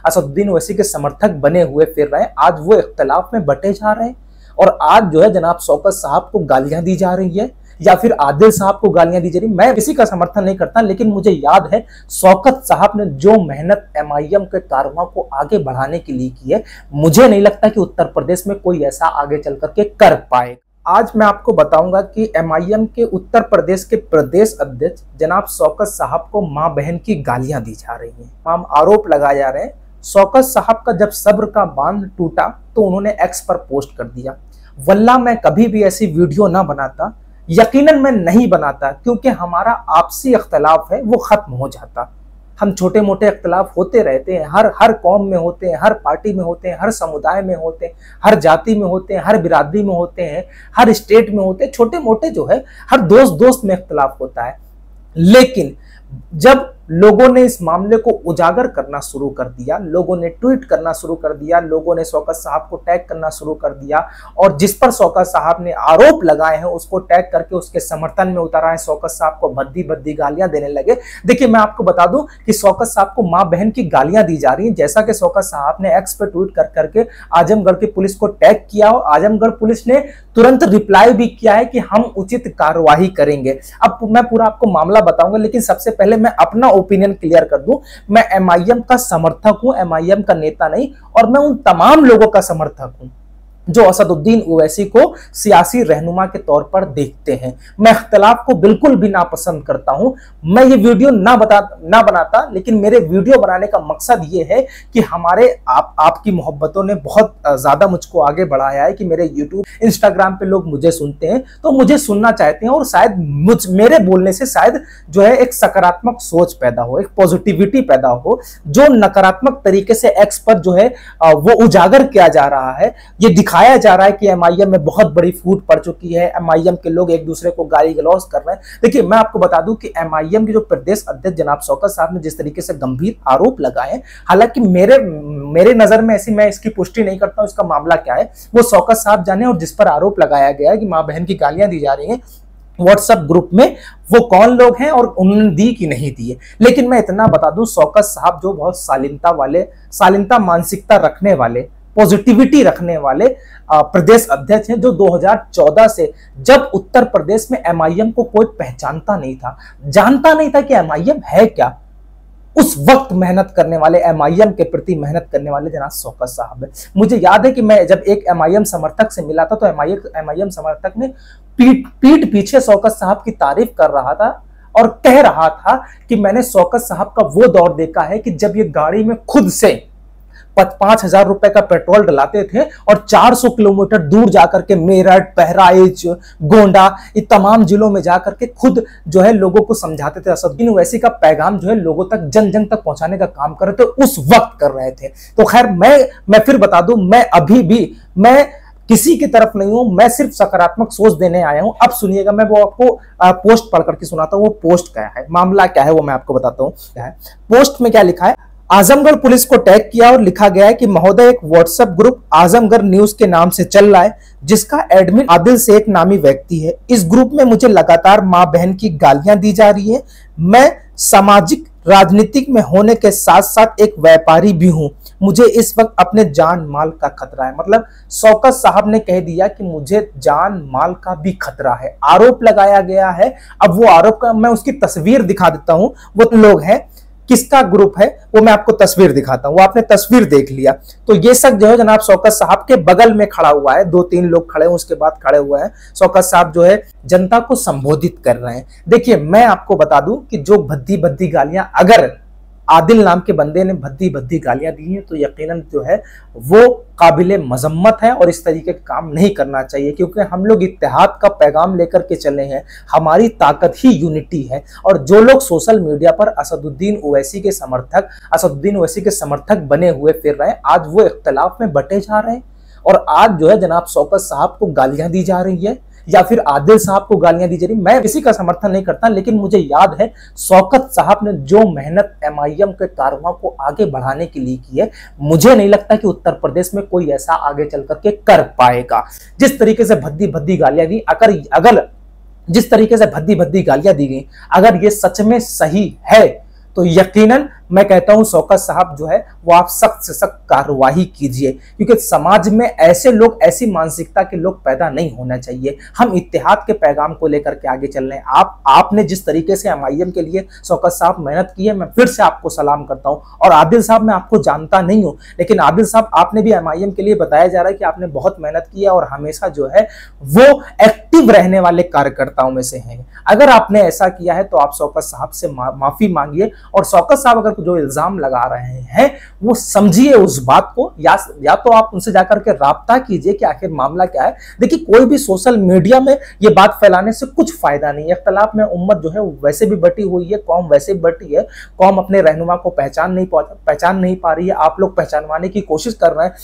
असदुद्दीन ओवैसी के समर्थक बने हुए फिर रहे हैं, आज वो इख्तिलाफ में बटे जा रहे हैं। और आज जो है जनाब शौकत साहब को गालियां दी जा रही है या फिर आदिल साहब को गालियां दी जा रही। मैं किसी का समर्थन नहीं करता, लेकिन मुझे याद है शौकत साहब ने जो मेहनत एमआईएम के कारवां को आगे बढ़ाने के लिए की है, मुझे नहीं लगता कि उत्तर प्रदेश में कोई ऐसा आगे चल करके कर पाए। आज मैं आपको बताऊंगा कि एमआईएम के उत्तर प्रदेश के प्रदेश अध्यक्ष जनाब शौकत साहब को मां बहन की गालियां दी जा रही हैं, तमाम आरोप लगाए जा रहे हैं। शौकत साहब का जब सब्र का बांध टूटा तो उन्होंने एक्स पर पोस्ट कर दिया, वल्लाह मैं कभी भी ऐसी वीडियो ना बनाता, यकीनन मैं नहीं बनाता, क्योंकि हमारा आपसी इख्तलाफ है वो खत्म हो जाता। हम छोटे मोटे इख्तलाफ होते रहते हैं, हर कौम में होते हैं, हर पार्टी में होते हैं, हर समुदाय में होते हैं, हर जाति में होते हैं, हर बिरादरी में होते हैं, हर स्टेट में होते हैं, छोटे मोटे जो है हर दोस्त में इख्तलाफ होता है। लेकिन जब लोगों ने इस मामले को उजागर करना शुरू कर दिया, लोगों ने ट्वीट करना शुरू कर दिया, लोगों ने शौकत साहब को टैग करना शुरू कर दिया और जिस पर शौकत साहब ने आरोप लगाए हैं उसको टैग करके उसके समर्थन में उतारा है, शौकत साहब को भद्दी गालियां देने लगे। देखिए मैं आपको बता दूं कि शौकत साहब को मां बहन की गालियां दी जा रही हैं, जैसा कि शौकत साहब ने एक्स पे ट्वीट कर करके आजमगढ़ की पुलिस को टैग किया और आजमगढ़ पुलिस ने तुरंत रिप्लाई भी किया है कि हम उचित कार्रवाई करेंगे। अब मैं पूरा आपको मामला बताऊंगा, लेकिन सबसे पहले मैं अपना ओपिनियन क्लियर कर दूं। मैं एमआईएम का समर्थक हूं, एमआईएम का नेता नहीं, और मैं उन तमाम लोगों का समर्थक हूं जो असदुद्दीन ओवैसी को सियासी रहनुमा के तौर पर देखते हैं। मैं इख्तिलाफ को बिल्कुल भी नापसंद करता हूं। मैं ये वीडियो ना बनाता, लेकिन मेरे वीडियो बनाने का मकसद ये है कि हमारे आपकी मोहब्बतों ने बहुत ज्यादा मुझको आगे बढ़ाया है कि मेरे यूट्यूब इंस्टाग्राम पे लोग मुझे सुनते हैं, तो मुझे सुनना चाहते हैं और शायद मेरे बोलने से शायद जो है एक सकारात्मक सोच पैदा हो, एक पॉजिटिविटी पैदा हो। जो नकारात्मक तरीके से एक्स पर जो है वो उजागर किया जा रहा है, ये दिखाया जा रहा है कि एमआईएम में बहुत बड़ी फूट पड़ चुकी है, एमआईएम के लोग एक दूसरे को गाली गलौज कर रहे हैं। देखिए मैं आपको बता दूं कि एमआईएम के जो प्रदेश अध्यक्ष जनाब शौकत साहब ने जिस तरीके से गंभीर आरोप लगाए हैं, हालांकि मेरे नजर में ऐसी, मैं इसकी पुष्टि नहीं करता हूं इसका मामला क्या है, वो शौकत साहब जाने। और जिस पर आरोप लगाया गया है कि मां बहन की गालियां दी जा रही हैं व्हाट्सएप ग्रुप में, वो कौन लोग हैं और उन्होंने दी कि नहीं दी है। लेकिन मैं इतना बता दूं, शौकत साहब जो बहुत शालीनता मानसिकता रखने वाले, पॉजिटिविटी रखने वाले प्रदेश अध्यक्ष हैं, जो 2014 से जब उत्तर प्रदेश में एमआईएम को कोई पहचानता नहीं था, जानता नहीं था कि एमआईएम है क्या, उस वक्त मेहनत करने वाले, एमआईएम के प्रति मेहनत करने वाले जनाब शौकत साहब है। मुझे याद है कि मैं जब एक एमआईएम समर्थक से मिला था तो एमआईएम समर्थक ने पीठ पीछे शौकत साहब की तारीफ कर रहा था और कह रहा था कि मैंने शौकत साहब का वो दौर देखा है कि जब ये गाड़ी में खुद से 5,000 रुपए का पेट्रोल डलाते थे और 400 किलोमीटर दूर जाकर के मेरठ, बहराइच, गोंडा, ये तमाम जिलों में जाकर के खुद जो है लोगों को समझाते थे। असदुद्दीन ओवैसी का पैगाम जो है लोगों तक, जन तक पहुंचाने का काम कर रहे थे, उस वक्त कर रहे थे। तो खैर मैं फिर बता दूं, मैं अभी भी मैं किसी की तरफ नहीं हूं, मैं सिर्फ सकारात्मक सोच देने आया हूं। अब सुनिएगा, मैं वो आपको पोस्ट पढ़ करके सुनाता हूं। वो पोस्ट क्या है, मामला क्या है, वो मैं आपको बताता हूं क्या है। पोस्ट में क्या लिखा है, आजमगढ़ पुलिस को टैग किया और लिखा गया है कि महोदय, एक व्हाट्सएप ग्रुप आजमगढ़ न्यूज के नाम से चल रहा है, जिसका एडमिन आदिल शेख नामी व्यक्ति है। इस ग्रुप में मुझे लगातार मां बहन की गालियां दी जा रही है। मैं सामाजिक राजनीतिक में होने के साथ साथ एक व्यापारी भी हूं, मुझे इस वक्त अपने जान माल का खतरा है। मतलब शौकत साहब ने कह दिया कि मुझे जान माल का भी खतरा है, आरोप लगाया गया है। अब वो आरोप का मैं उसकी तस्वीर दिखा देता हूं। वो लोग हैं, किसका ग्रुप है वो मैं आपको तस्वीर दिखाता हूं। वो आपने तस्वीर देख लिया, तो ये सब जो है जनाब शौकत साहब के बगल में खड़ा हुआ है, 2-3 लोग खड़े हैं, उसके बाद खड़े हुए हैं। शौकत साहब जो है जनता को संबोधित कर रहे हैं। देखिए मैं आपको बता दूं कि जो भद्दी गालियां अगर आदिल नाम के बंदे ने भद्दी गालियां दी हैं तो यकीनन जो है वो काबिले मजम्मत है और इस तरीके का काम नहीं करना चाहिए, क्योंकि हम लोग इत्तेहाद का पैगाम लेकर के चले हैं। हमारी ताकत ही यूनिटी है। और जो लोग सोशल मीडिया पर असदुद्दीन ओवैसी के समर्थक बने हुए फिर रहे हैं, आज वो इख्तिलाफ में बटे जा रहे हैं और आज जो है जनाब शौकत साहब को गालियां दी जा रही है या फिर आदिल साहब को गालियां दी जा रही। मैं किसी का समर्थन नहीं करता, लेकिन मुझे याद है शौकत साहब ने जो मेहनत एमआईएम के कारवां को आगे बढ़ाने के लिए की है, मुझे नहीं लगता कि उत्तर प्रदेश में कोई ऐसा आगे चल करके कर पाएगा। जिस तरीके से भद्दी गालियां दी, अगर जिस तरीके से भद्दी गालियां दी गई, अगर ये सच में सही है तो यकीनन मैं कहता हूं शौकत साहब जो है वो आप सख्त से सख्त कार्रवाई कीजिए, क्योंकि समाज में ऐसे लोग, ऐसी मानसिकता के लोग पैदा नहीं होना चाहिए। हम इत्तेहाद के पैगाम को लेकर के आगे चल रहे हैं। आपने जिस तरीके से एमआईएम के लिए शौकत साहब मेहनत की है, मैं फिर से आपको सलाम करता हूं। और आदिल साहब, मैं आपको जानता नहीं हूं, लेकिन आदिल साहब आपने भी एमआईएम के लिए बताया जा रहा है कि आपने बहुत मेहनत की है और हमेशा जो है वो एक्टिव रहने वाले कार्यकर्ताओं में से हैं। अगर आपने ऐसा किया है तो आप शौकत साहब से माफी मांगिए, और शौकत साहब अगर जो इल्जाम लगा रहे हैं वो समझिए उस बात को, या तो आप उनसे जाकर के राब्ता कीजिए कि आखिर मामला क्या है। देखिए, कोई भी सोशल मीडिया में ये बात फैलाने से कुछ फायदा नहीं है। इख्तिलाफ में उम्मत जो है वैसे भी बटी हुई है, कौम वैसे भी बटी है, कौम अपने रहनुमा को पहचान नहीं पा रही है। आप लोग पहचानवाने की कोशिश कर रहे हैं,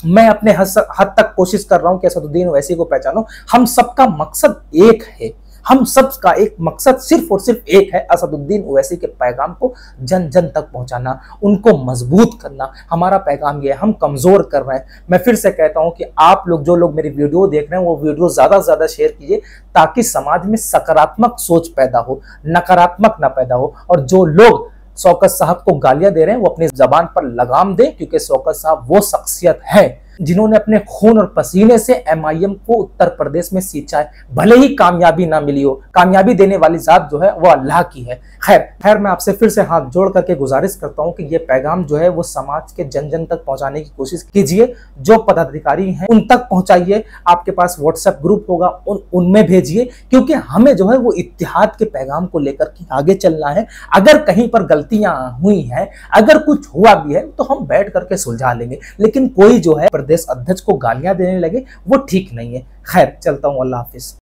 मैं अपने हद तक कोशिश कर रहा हूं कि असदुद्दीन ओवैसी को पहचानो। हम सबका मकसद एक है, हम सबका एक मकसद सिर्फ और सिर्फ एक है, असदुद्दीन ओवैसी के पैगाम को जन जन तक पहुंचाना, उनको मजबूत करना। हमारा पैगाम ये है, हम कमजोर कर रहे हैं। मैं फिर से कहता हूं कि आप लोग, जो लोग मेरी वीडियो देख रहे हैं, वो वीडियो ज्यादा से ज्यादा शेयर कीजिए, ताकि समाज में सकारात्मक सोच पैदा हो, नकारात्मक ना पैदा हो। और जो लोग शौकत साहब को गालियां दे रहे हैं वो अपनी जबान पर लगाम दे, क्योंकि शौकत साहब वो शख्सियत है जिन्होंने अपने खून और पसीने से एमआईएम को उत्तर प्रदेश में सींचा है। भले ही कामयाबी ना मिली हो, कामयाबी देने वाली जात जो है वो अल्लाह की है। खैर मैं आपसे फिर से हाथ जोड़ करके गुजारिश करता हूं कि ये पैगाम जो है वो समाज के जन जन तक पहुंचाने की कोशिश कीजिए। जो पदाधिकारी हैं उन तक पहुंचाइए। आपके पास व्हाट्सएप ग्रुप होगा, उनमें भेजिए, क्योंकि हमें जो है वो इत्तेहाद के पैगाम को लेकर के आगे चलना है। अगर कहीं पर गलतियां हुई हैं, अगर कुछ हुआ भी है, तो हम बैठ करके सुलझा लेंगे। लेकिन कोई जो है प्रदेश अध्यक्ष को गालियां देने लगे, वो ठीक नहीं है। खैर, चलता हूं, अल्लाह हाफिज।